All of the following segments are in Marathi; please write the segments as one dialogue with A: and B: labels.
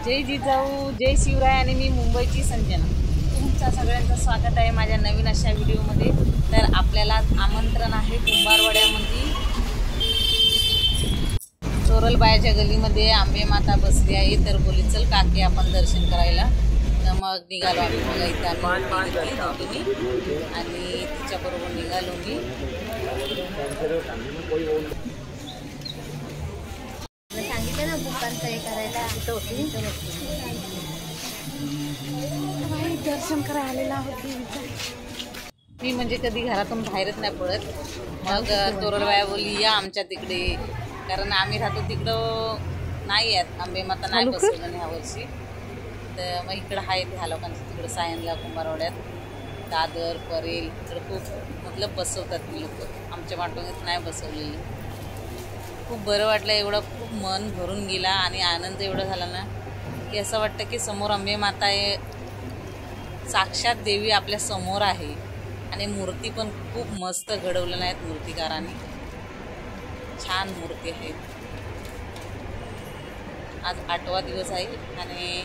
A: जय जिजाऊ, जय शिवराय आणि मी मुंबईची संजना. तुमचं सगळ्यांचं स्वागत आहे माझ्या नवीन अशा व्हिडिओमध्ये. तर आपल्याला आमंत्रण आहे कुंभारवाड्यामध्ये चोरलबायाच्या गलीमध्ये आंबे माता बसली आहे. तर बोली चल काकी आपण दर्शन करायला. तर मग निघालो आम्ही. बघा इथं आम्ही आणि तिच्याबरोबर निघालो मी.
B: सांगितलं ना बुकांचं हे करायला
A: दर्शन करायला आलेला होती. मी म्हणजे कधी घरातून बाहेरच नाही पडत. मग चोरलबाया बोलली या आमच्या तिकडे, कारण आम्ही राहतो तिकडं नाही आहेत आंबे माता नाही बसवलं ह्या वर्षी. तर मग इकडं आहे ह्या लोकांचं तिकडं सायनला कुंभारवाड्यात दादर परेल इकडं खूप मतलब बसवतात लोक. आमच्या माटोंगीत नाही बसवलेलं. खूप बरं वाटलं. एवढं खूप मन भरून गेला आणि आनंद एवढा झाला ना की असं वाटतं की समोर अंबे माता आहे, साक्षात देवी आपल्या समोर आहे. आणि मूर्ती पण खूप मस्त घडवलेल्या आहेत मूर्तिकारांनी. छान मूर्ती आहेत. आज 8वा दिवस आहे आणि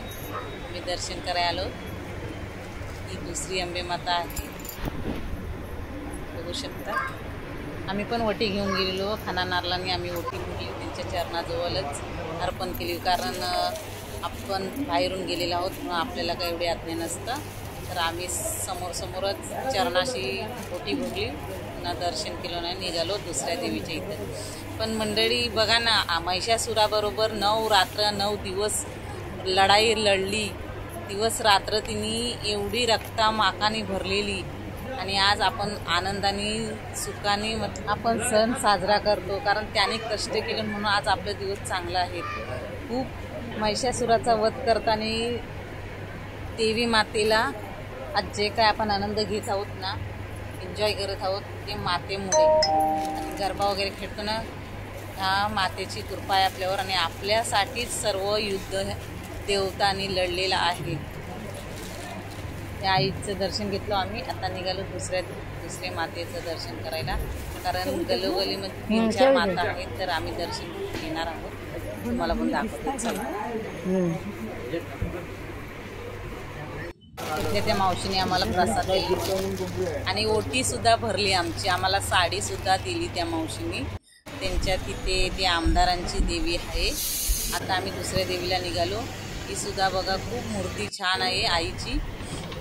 A: मी दर्शन करायला आलो. ही दुसरी अंबे माता आहे, बघू शकता. आम्ही पण वटी घेऊन गेलेलो. खाना नारळांनी आम्ही वटी घेतली, त्यांच्या चरणाजवळच अर्पण केली. कारण आपण बाहेरून गेलेलो आहोत म्हणून आपल्याला काही एवढी आज्ञा नसतं. तर आम्ही समोरच चरणाशी वटी भरली, पुन्हा दर्शन केलं नाही निघालो दुसऱ्या देवीच्या इथं. पण मंडळी बघा ना, महिषासुराबरोबर 9 रात्र 9 दिवस लढाई लढली. दिवस रात्र तिने एवढी रक्तामाकाने भरलेली. आणि आज आपण आनंदाने सुखाने आपण सण साजरा करतो, कारण त्याने कष्ट केले म्हणून आज आपले दिवस चांगला आहे. खूप महिषासुराचा वध करताना देवी मातेला आज जे काय आपण आनंद घेत आहोत ना, एन्जॉय करत आहोत, ते मातेमुळे. आणि गरबा वगैरे खेळतो ना, ह्या मातेची कृपा आहे आपल्यावर. आणि आपल्यासाठीच सर्व युद्ध देवतांनी लढलेलं आहे. त्या आईचं दर्शन घेतलं आम्ही. आता निघालो दुसऱ्या मातेचं दर्शन करायला, कारण गलोगलीमध्ये 3-4 माता आहेत. तर आम्ही दर्शन घेणार आहोत. तुम्हाला पण दाखवतो चला. तिथे त्या मावशीने आम्हाला प्रसाद दिली आणि ओटी सुद्धा भरली आमची. आम्हाला साडी सुद्धा दिली त्या मावशीने. त्यांच्या तिथे ते आमदारांची देवी आहे. आता आम्ही दुसऱ्या देवीला निघालो. ही सुद्धा बघा खूप मूर्ती छान आहे आईची.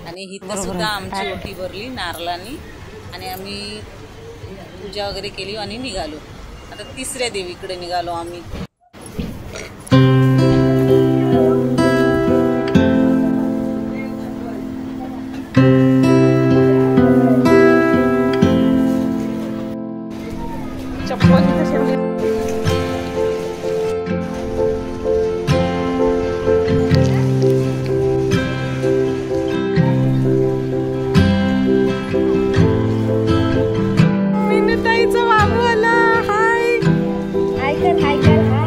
A: आणि इथं सुद्धा आमची ओटी भरली नारळांनी आणि आम्ही पूजा वगैरे केली आणि निघालो. आता तिसऱ्या देवीकडे निघालो आम्ही.
B: हाय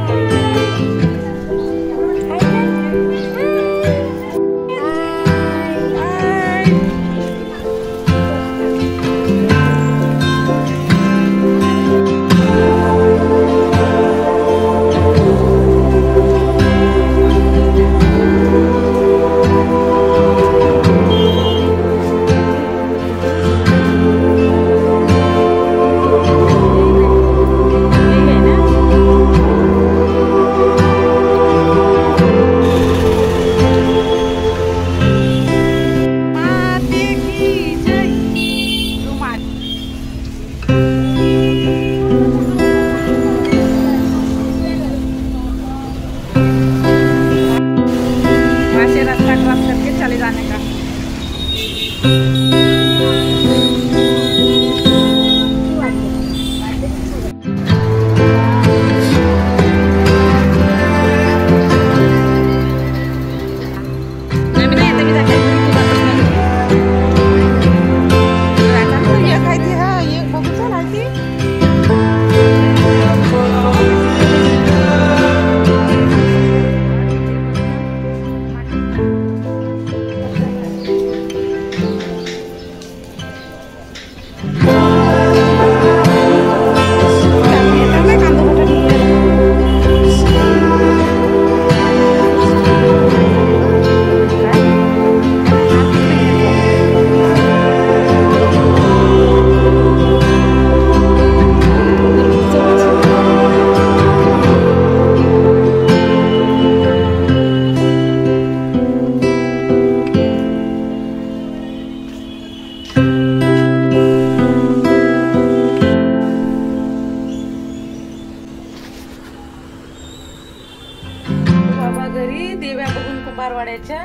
C: घरी देव्या बघून कुंभारवाड्याच्या.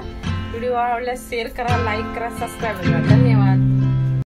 C: व्हिडिओ आवडल्यास शेअर करा, लाईक करा, सबस्क्राईब करा. धन्यवाद.